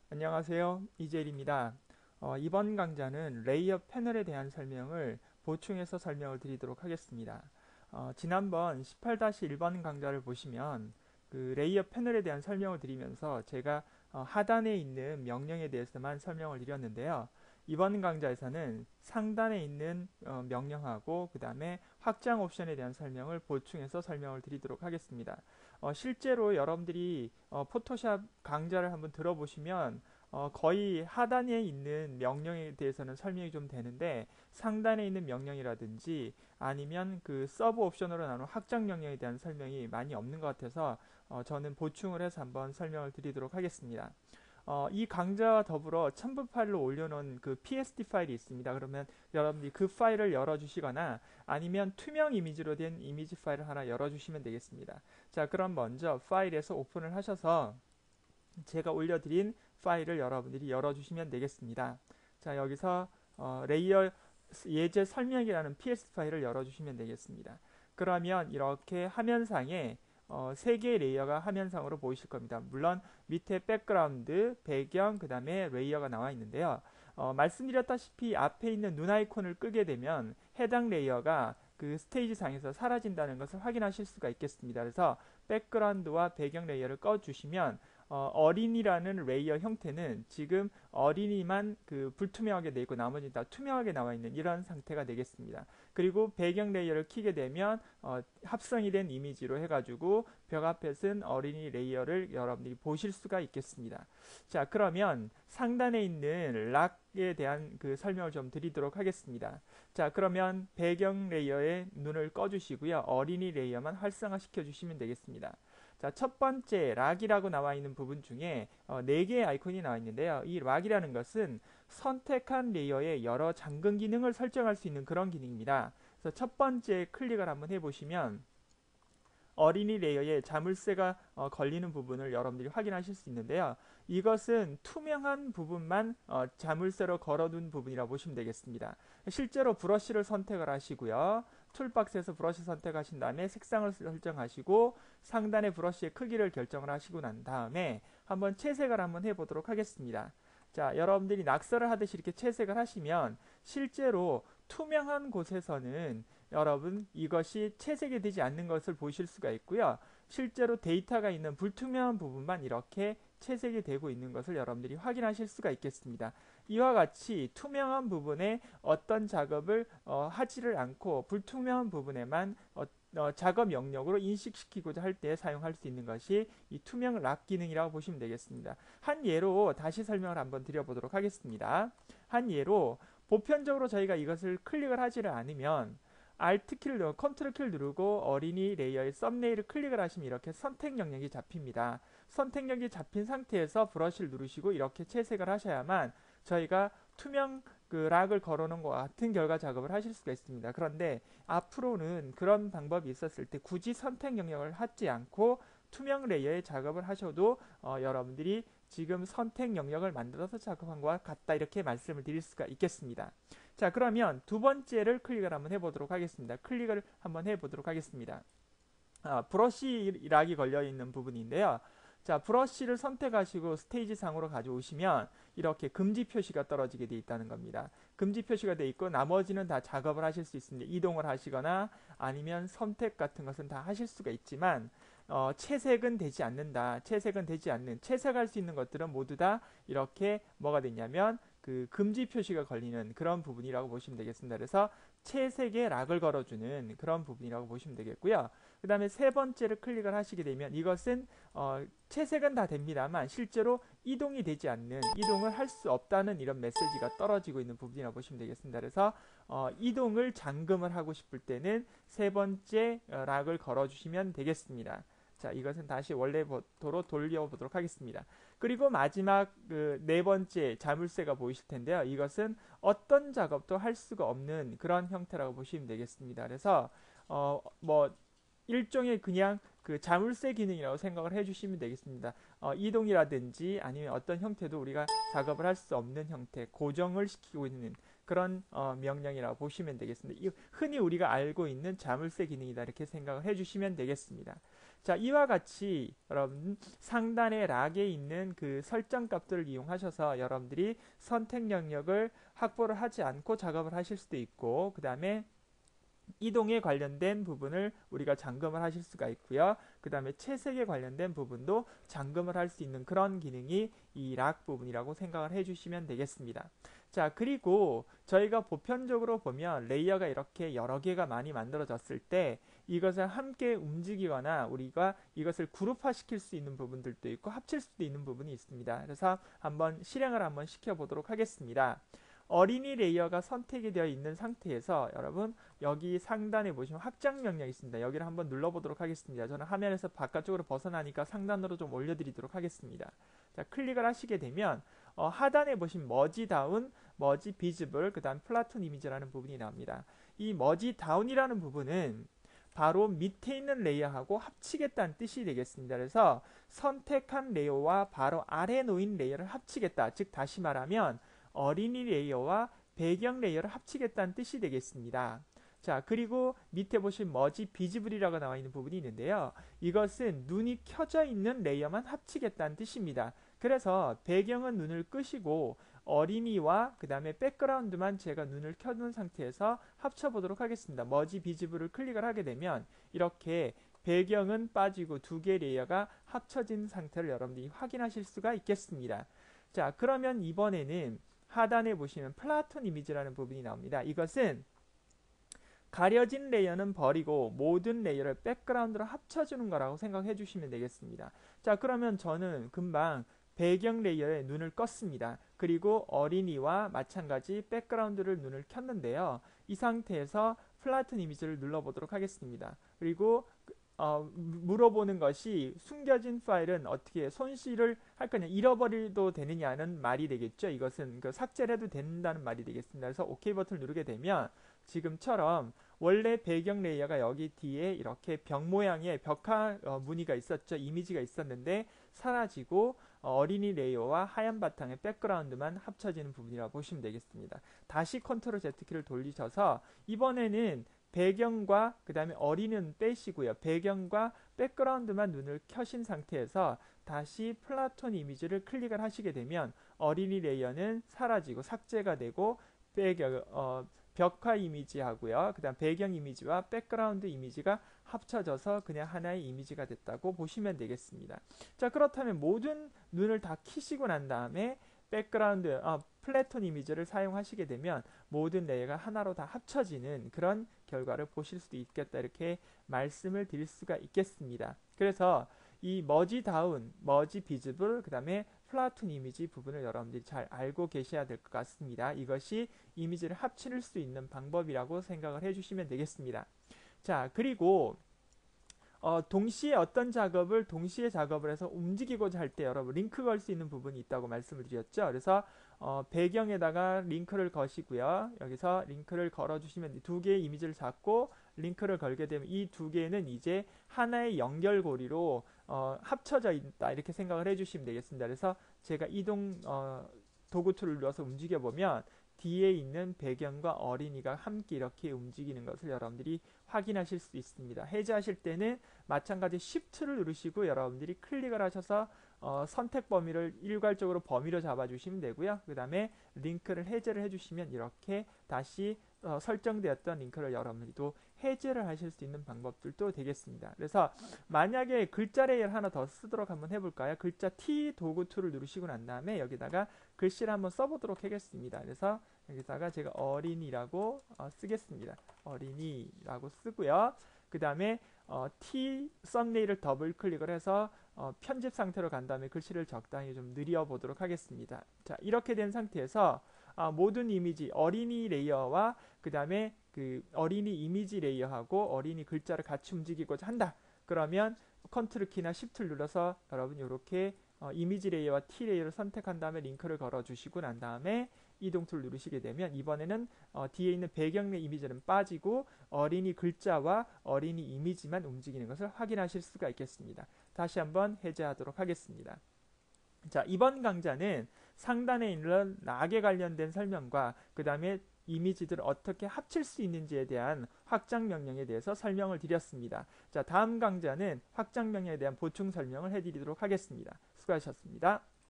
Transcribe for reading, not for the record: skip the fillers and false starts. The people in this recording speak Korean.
안녕하세요. 이재일입니다. 이번 강좌는 레이어 패널에 대한 설명을 보충해서 설명을 드리도록 하겠습니다. 지난번 18-1번 강좌를 보시면 그 레이어 패널에 대한 설명을 드리면서 제가 하단에 있는 명령에 대해서만 설명을 드렸는데요. 이번 강좌에서는 상단에 있는 명령하고 그 다음에 확장 옵션에 대한 설명을 보충해서 설명을 드리도록 하겠습니다. 실제로 여러분들이 포토샵 강좌를 한번 들어보시면 거의 하단에 있는 명령에 대해서는 설명이 좀 되는데 상단에 있는 명령이라든지 아니면 그 서브 옵션으로 나눈 확장 명령에 대한 설명이 많이 없는 것 같아서 저는 보충을 해서 한번 설명을 드리도록 하겠습니다. 이 강좌와 더불어 첨부 파일로 올려놓은 그 PSD 파일이 있습니다. 그러면 여러분들이 그 파일을 열어주시거나 아니면 투명 이미지로 된 이미지 파일을 하나 열어주시면 되겠습니다. 자, 그럼 먼저 파일에서 오픈을 하셔서 제가 올려드린 파일을 여러분들이 열어주시면 되겠습니다. 자, 여기서 레이어 예제 설명이라는 PS 파일을 열어주시면 되겠습니다. 그러면 이렇게 화면상에 3개의 레이어가 화면상으로 보이실 겁니다. 물론 밑에 백그라운드, 배경, 그 다음에 레이어가 나와 있는데요. 말씀드렸다시피 앞에 있는 눈 아이콘을 끄게 되면 해당 레이어가 그 스테이지 상에서 사라진다는 것을 확인하실 수가 있겠습니다. 그래서 백그라운드와 배경 레이어를 꺼주시면 어린이라는 레이어 형태는 지금 어린이만 그 불투명하게 돼 있고 나머지는 다 투명하게 나와 있는 이런 상태가 되겠습니다. 그리고 배경 레이어를 키게 되면 합성이 된 이미지로 해가지고 벽 앞에 쓴 어린이 레이어를 여러분들이 보실 수가 있겠습니다. 자, 그러면 상단에 있는 락에 대한 그 설명을 좀 드리도록 하겠습니다. 자, 그러면 배경 레이어의 눈을 꺼주시고요. 어린이 레이어만 활성화시켜 주시면 되겠습니다. 자, 첫 번째 락이라고 나와 있는 부분 중에 4개의 아이콘이 나와 있는데요. 이 락이라는 것은 선택한 레이어의 여러 잠금 기능을 설정할 수 있는 그런 기능입니다. 그래서 첫 번째 클릭을 한번 해보시면 어린이 레이어에 자물쇠가 걸리는 부분을 여러분들이 확인하실 수 있는데요. 이것은 투명한 부분만 자물쇠로 걸어둔 부분이라 보시면 되겠습니다. 실제로 브러쉬를 선택을 하시고요. 툴박스에서 브러쉬 선택하신 다음에 색상을 설정하시고 상단의 브러쉬의 크기를 결정을 하시고 난 다음에 한번 채색을 한번 해보도록 하겠습니다. 자, 여러분들이 낙서를 하듯이 이렇게 채색을 하시면 실제로 투명한 곳에서는 여러분 이것이 채색이 되지 않는 것을 보실 수가 있고요. 실제로 데이터가 있는 불투명한 부분만 이렇게 채색이 되고 있는 것을 여러분들이 확인하실 수가 있겠습니다. 이와 같이 투명한 부분에 어떤 작업을 하지를 않고 불투명한 부분에만 작업 영역으로 인식시키고자 할 때 사용할 수 있는 것이 이 투명 락 기능이라고 보시면 되겠습니다. 한 예로 다시 설명을 한번 드려보도록 하겠습니다. 한 예로 보편적으로 저희가 이것을 클릭을 하지를 않으면 Alt 키를 누르고 컨트롤 키를 누르고 어린이 레이어의 썸네일을 클릭을 하시면 이렇게 선택 영역이 잡힙니다. 선택 영역이 잡힌 상태에서 브러쉬를 누르시고 이렇게 채색을 하셔야만 저희가 투명 그 락을 걸어놓은 것과 같은 결과 작업을 하실 수가 있습니다. 그런데 앞으로는 그런 방법이 있었을 때 굳이 선택 영역을 하지 않고 투명 레이어의 작업을 하셔도 여러분들이 지금 선택 영역을 만들어서 작업한 것과 같다 이렇게 말씀을 드릴 수가 있겠습니다. 자, 그러면 두 번째를 클릭을 한번 해보도록 하겠습니다. 클릭을 한번 해보도록 하겠습니다. 브러쉬 락이 걸려있는 부분인데요. 자, 브러쉬를 선택하시고 스테이지 상으로 가져오시면 이렇게 금지 표시가 떨어지게 되어 있다는 겁니다. 금지 표시가 되어 있고 나머지는 다 작업을 하실 수 있습니다. 이동을 하시거나 아니면 선택 같은 것은 다 하실 수가 있지만 채색은 되지 않는다. 채색은 되지 않는 채색할 수 있는 것들은 모두 다 이렇게 뭐가 되냐면 그 금지 표시가 걸리는 그런 부분이라고 보시면 되겠습니다. 그래서 채색에 락을 걸어주는 그런 부분이라고 보시면 되겠고요. 그 다음에 세 번째를 클릭을 하시게 되면 이것은 채색은 다 됩니다만 실제로 이동이 되지 않는 이동을 할 수 없다는 이런 메시지가 떨어지고 있는 부분이라고 보시면 되겠습니다. 그래서 이동을 잠금을 하고 싶을 때는 세 번째 락을 걸어주시면 되겠습니다. 자, 이것은 다시 원래도로 돌려보도록 하겠습니다. 그리고 마지막 그 네 번째 자물쇠가 보이실 텐데요. 이것은 어떤 작업도 할 수가 없는 그런 형태라고 보시면 되겠습니다. 그래서 뭐 일종의 그냥 그 자물쇠 기능이라고 생각을 해주시면 되겠습니다. 이동이라든지 아니면 어떤 형태도 우리가 작업을 할 수 없는 형태, 고정을 시키고 있는 그런 명령이라고 보시면 되겠습니다. 흔히 우리가 알고 있는 자물쇠 기능이다 이렇게 생각을 해주시면 되겠습니다. 자, 이와 같이 여러분 상단의 락에 있는 그 설정 값들을 이용하셔서 여러분들이 선택 영역을 확보를 하지 않고 작업을 하실 수도 있고, 그 다음에 이동에 관련된 부분을 우리가 잠금을 하실 수가 있고요. 그 다음에 채색에 관련된 부분도 잠금을 할 수 있는 그런 기능이 이 락 부분이라고 생각을 해주시면 되겠습니다. 자, 그리고 저희가 보편적으로 보면 레이어가 이렇게 여러 개가 많이 만들어졌을 때 이것을 함께 움직이거나 우리가 이것을 그룹화 시킬 수 있는 부분들도 있고 합칠 수도 있는 부분이 있습니다. 그래서 한번 실행을 한번 시켜보도록 하겠습니다. 어린이 레이어가 선택이 되어 있는 상태에서 여러분 여기 상단에 보시면 확장 명령이 있습니다. 여기를 한번 눌러보도록 하겠습니다. 저는 화면에서 바깥쪽으로 벗어나니까 상단으로 좀 올려드리도록 하겠습니다. 자, 클릭을 하시게 되면 하단에 보시면 머지 다운, 머지 비즈블, 그 다음 플라톤 이미지라는 부분이 나옵니다. 이 머지 다운이라는 부분은 바로 밑에 있는 레이어하고 합치겠다는 뜻이 되겠습니다. 그래서 선택한 레이어와 바로 아래 놓인 레이어를 합치겠다. 즉 다시 말하면 어린이 레이어와 배경 레이어를 합치겠다는 뜻이 되겠습니다. 자, 그리고 밑에 보시면 머지 비지블이라고 나와 있는 부분이 있는데요. 이것은 눈이 켜져 있는 레이어만 합치겠다는 뜻입니다. 그래서 배경은 눈을 끄시고 어린이와 그 다음에 백그라운드만 제가 눈을 켜둔 상태에서 합쳐보도록 하겠습니다. 머지 비지블을 클릭을 하게 되면 이렇게 배경은 빠지고 두 개의 레이어가 합쳐진 상태를 여러분들이 확인하실 수가 있겠습니다. 자, 그러면 이번에는 하단에 보시면 플라톤 이미지라는 부분이 나옵니다. 이것은 가려진 레이어는 버리고 모든 레이어를 백그라운드로 합쳐주는 거라고 생각해 주시면 되겠습니다. 자, 그러면 저는 금방 배경 레이어에 눈을 껐습니다. 그리고 어린이와 마찬가지 백그라운드를 눈을 켰는데요. 이 상태에서 플라톤 이미지를 눌러보도록 하겠습니다. 그리고 물어보는 것이 숨겨진 파일은 어떻게 손실을 할 거냐, 잃어버리도 되느냐는 말이 되겠죠. 이것은 삭제를 해도 된다는 말이 되겠습니다. 그래서 OK 버튼을 누르게 되면 지금처럼 원래 배경 레이어가 여기 뒤에 이렇게 벽 모양의 벽화 무늬가 있었죠. 이미지가 있었는데 사라지고 어린이 레이어와 하얀 바탕의 백그라운드만 합쳐지는 부분이라고 보시면 되겠습니다. 다시 컨트롤 Z키를 돌리셔서 이번에는 배경과 그 다음에 어린이는 빼시고요. 배경과 백그라운드만 눈을 켜신 상태에서 다시 플라톤 이미지를 클릭을 하시게 되면 어린이 레이어는 사라지고 삭제가 되고 벽화 이미지하고요. 그 다음 배경 이미지와 백그라운드 이미지가 합쳐져서 그냥 하나의 이미지가 됐다고 보시면 되겠습니다. 자, 그렇다면 모든 눈을 다 켜시고 난 다음에 백그라운드, 플래톤 이미지를 사용하시게 되면 모든 레이어가 하나로 다 합쳐지는 그런 결과를 보실 수도 있겠다, 이렇게 말씀을 드릴 수가 있겠습니다. 그래서 이 머지 다운, 머지 비즈블, 그 다음에 플라톤 이미지 부분을 여러분들이 잘 알고 계셔야 될 것 같습니다. 이것이 이미지를 합칠 수 있는 방법이라고 생각을 해주시면 되겠습니다. 자, 그리고 동시에 어떤 작업을 동시에 작업을 해서 움직이고자 할 때 여러분 링크 걸 수 있는 부분이 있다고 말씀을 드렸죠. 그래서 배경에다가 링크를 거시고요. 여기서 링크를 걸어주시면 두 개의 이미지를 잡고 링크를 걸게 되면 이 두 개는 이제 하나의 연결고리로 합쳐져 있다, 이렇게 생각을 해주시면 되겠습니다. 그래서 제가 이동 도구 툴을 눌러서 움직여 보면 뒤에 있는 배경과 어린이가 함께 이렇게 움직이는 것을 여러분들이 확인하실 수 있습니다. 해제하실 때는 마찬가지 Shift를 누르시고 여러분들이 클릭을 하셔서 선택 범위를 일괄적으로 범위로 잡아주시면 되고요. 그 다음에 링크를 해제를 해주시면 이렇게 다시 설정되었던 링크를 여러분들도 해제를 하실 수 있는 방법들도 되겠습니다. 그래서 만약에 글자 레이어를 하나 더 쓰도록 한번 해볼까요? 글자 T 도구 툴을 누르시고 난 다음에 여기다가 글씨를 한번 써보도록 하겠습니다. 그래서 여기다가 제가 어린이라고 쓰겠습니다. 어린이라고 쓰고요. 그 다음에 T 썸네일을 더블 클릭을 해서 편집 상태로 간 다음에 글씨를 적당히 좀 늘려보도록 하겠습니다. 자, 이렇게 된 상태에서 모든 이미지, 어린이 레이어와 그 다음에 그 어린이 이미지 레이어하고 어린이 글자를 같이 움직이고자 한다. 그러면 컨트롤 키나 Shift를 눌러서 여러분 이렇게 이미지 레이어와 T 레이어를 선택한 다음에 링크를 걸어주시고 난 다음에 이동 툴을 누르시게 되면 이번에는 뒤에 있는 배경의 이미지는 빠지고 어린이 글자와 어린이 이미지만 움직이는 것을 확인하실 수가 있겠습니다. 다시 한번 해제하도록 하겠습니다. 자, 이번 강좌는 상단에 있는 락에 관련된 설명과 그 다음에 이미지들을 어떻게 합칠 수 있는지에 대한 확장 명령에 대해서 설명을 드렸습니다. 자, 다음 강좌는 확장 명령에 대한 보충 설명을 해드리도록 하겠습니다. 수고하셨습니다.